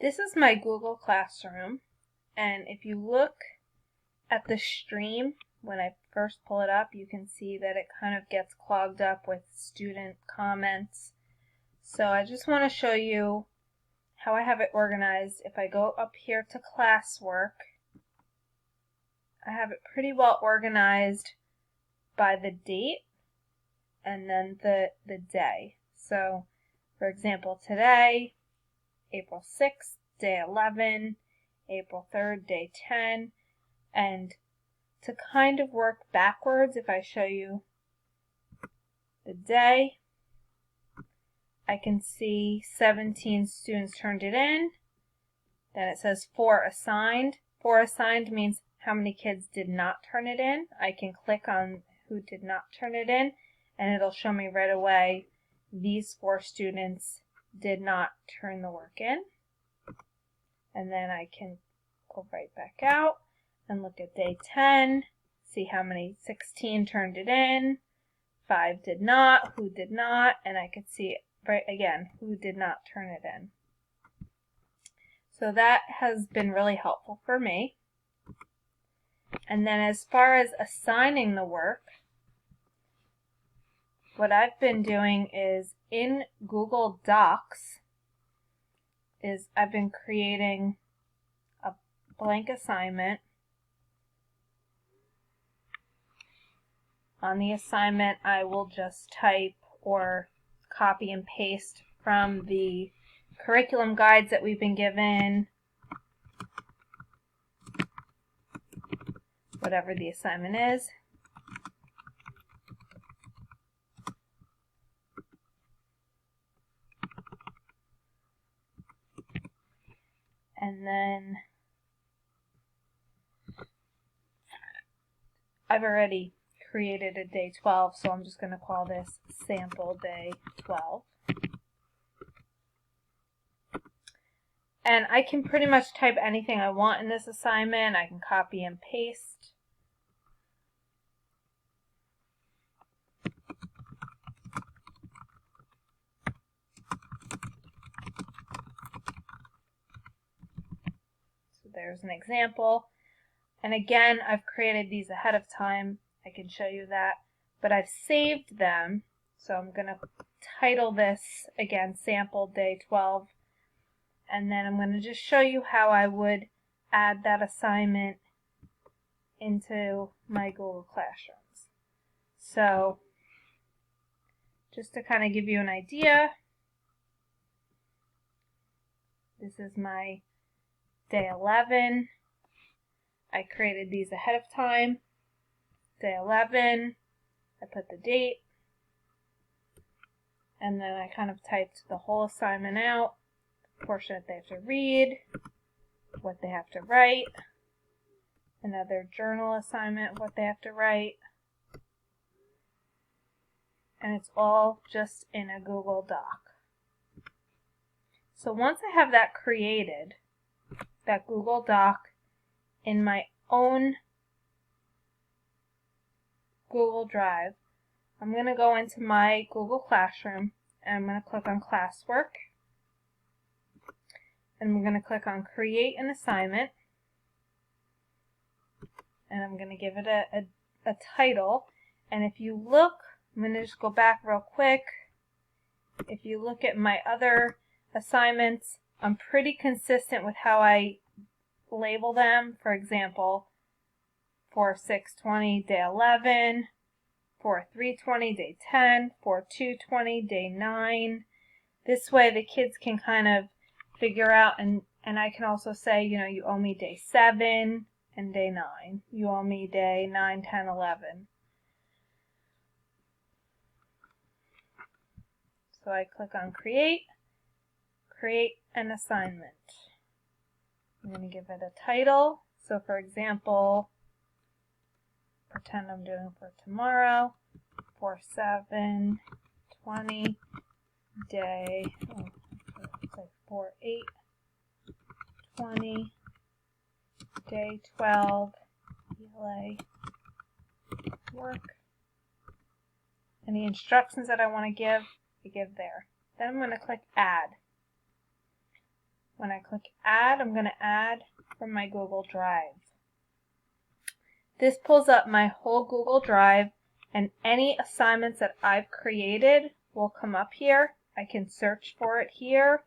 This is my Google Classroom, and if you look at the stream, when I first pull it up, you can see that it kind of gets clogged up with student comments. So I just want to show you how I have it organized. If I go up here to classwork, I have it pretty well organized by the date and then the day. So, for example, today, April 6th, day 11, April 3rd, day 10, and to kind of work backwards, if I show you the day, I can see 17 students turned it in. Then it says 4 assigned. 4 assigned means how many kids did not turn it in. I can click on who did not turn it in, and it'll show me right away these 4 students did not turn the work in. And then I can go right back out and look at day 10, see how many 16 turned it in, 5 did not, who did not, and I could see right again who did not turn it in. So that has been really helpful for me. And then as far as assigning the work, what I've been doing is in Google Docs is I've been creating a blank assignment. On the assignment, I will just type or copy and paste from the curriculum guides that we've been given, whatever the assignment is. And then I've already created a day 12, so I'm just going to call this sample day 12. And I can pretty much type anything I want in this assignment. I can copy and paste. So there's an example. And again, I've created these ahead of time. I can show you that. But I've saved them. So I'm going to title this, again, sample day 12. And then I'm going to just show you how I would add that assignment into my Google Classrooms. So just to kind of give you an idea, this is my day 11. I created these ahead of time. Day 11, I put the date, and then I kind of typed the whole assignment out, the portion that they have to read, what they have to write, another journal assignment, what they have to write, and it's all just in a Google Doc. So once I have that created, that Google Doc in my own Google Drive, I'm going to go into my Google Classroom and I'm going to click on Classwork. And I'm going to click on Create an Assignment. And I'm going to give it a title. And if you look, I'm going to just go back real quick. If you look at my other assignments, I'm pretty consistent with how I label them. For example, 4/6/20, day 11, 4/3/20, day 10, 4/2/20, day 9. This way the kids can kind of figure out, and I can also say, you know, you owe me day 7 and day 9. You owe me day 9, 10, 11. So I click on create an assignment. I'm going to give it a title. So for example, pretend I'm doing for tomorrow, 4/7/20, day 4/8/20, day 12, ELA work. And the instructions that I want to give, I give there. Then I'm going to click add. when I click add, I'm going to add from my Google Drive. This pulls up my whole Google Drive, and any assignments that I've created will come up here. I can search for it here,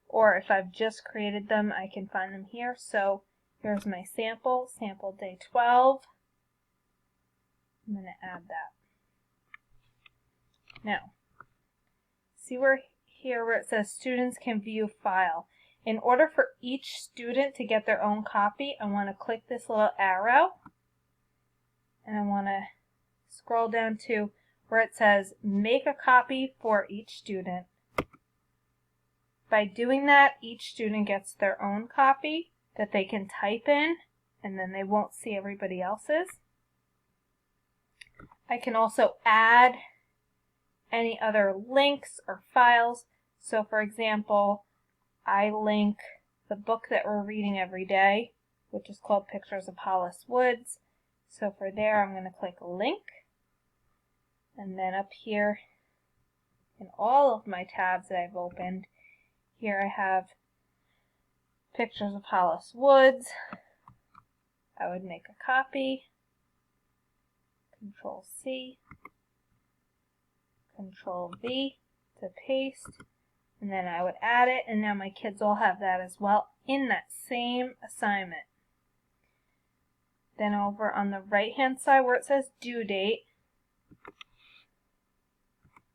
or if I've just created them, I can find them here. So here's my sample day 12. I'm going to add that. Now, see here where it says students can view file. In order for each student to get their own copy, I want to click this little arrow, and I want to scroll down to where it says make a copy for each student. By doing that, each student gets their own copy that they can type in, and then they won't see everybody else's. I can also add any other links or files. So for example, I link the book that we're reading every day, which is called Pictures of Hollis Woods. So for there, I'm going to click link. And then up here in all of my tabs that I've opened, here I have Pictures of Hollis Woods. I would make a copy. Control C. Control V to paste. And then I would add it, and now my kids all have that as well in that same assignment. Then over on the right hand side where it says due date,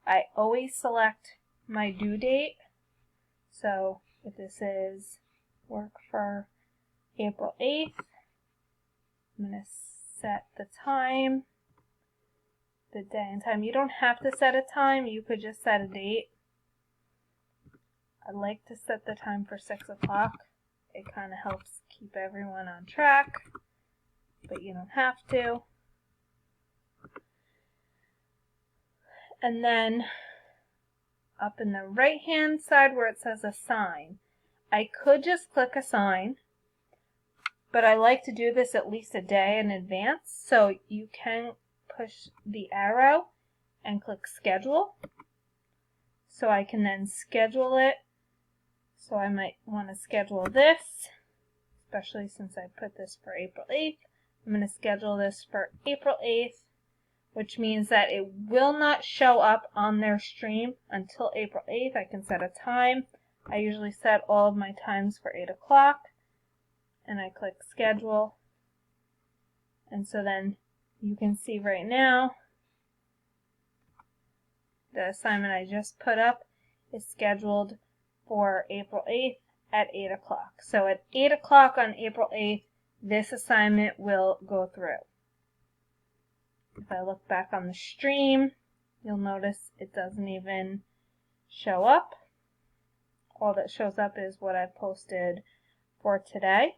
I always select my due date. So if this is work for April 8th, I'm going to set the time, the day and time. You don't have to set a time, you could just set a date. I like to set the time for 6 o'clock. It kind of helps keep everyone on track, but you don't have to. And then up in the right hand side where it says assign, I could just click assign, but I like to do this at least a day in advance. So you can push the arrow and click schedule. So I can then schedule it. So I might want to schedule this, especially since I put this for April 8th. I'm going to schedule this for April 8th, which means that it will not show up on their stream until April 8th. I can set a time. I usually set all of my times for 8 o'clock, and I click schedule. And so then you can see right now, the assignment I just put up is scheduled for April 8th at 8 o'clock. So at 8 o'clock on April 8th, this assignment will go through. If I look back on the stream, you'll notice it doesn't even show up. All that shows up is what I posted for today.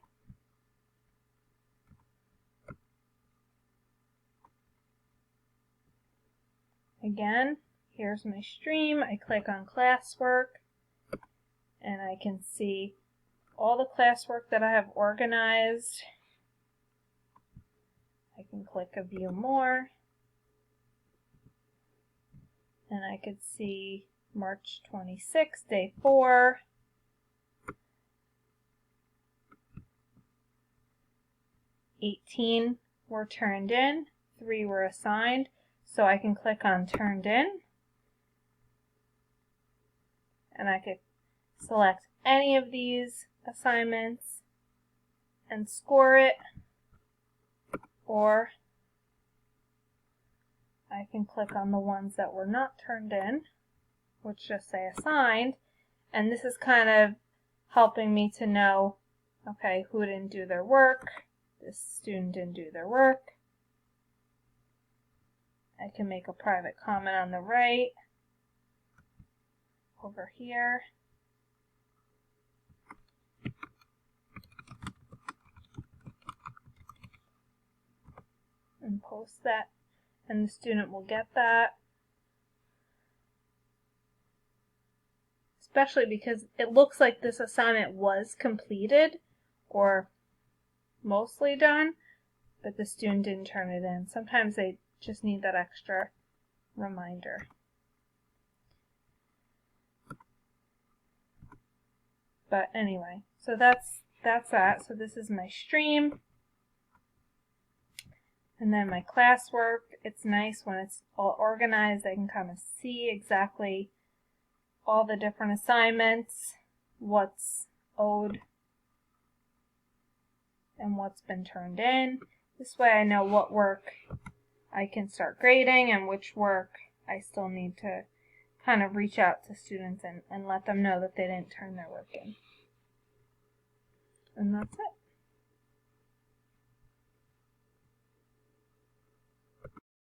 Again, here's my stream. I click on classwork, and I can see all the classwork that I have organized. I can click a view more, and I could see March 26, day 4. "18 were turned in, 3 were assigned." So I can click on turned in, and I could select any of these assignments and score it, or I can click on the ones that were not turned in, which just say assigned, and this is kind of helping me to know, okay, who didn't do their work, this student didn't do their work. I can make a private comment on the right, over here. And post that, and the student will get that. Especially because it looks like this assignment was completed or mostly done, but the student didn't turn it in. Sometimes they just need that extra reminder. but anyway, so that's that. So this is my stream. And then my classwork, it's nice when it's all organized. I can kind of see exactly all the different assignments, what's owed, and what's been turned in. This way I know what work I can start grading and which work I still need to kind of reach out to students and let them know that they didn't turn their work in. And that's it.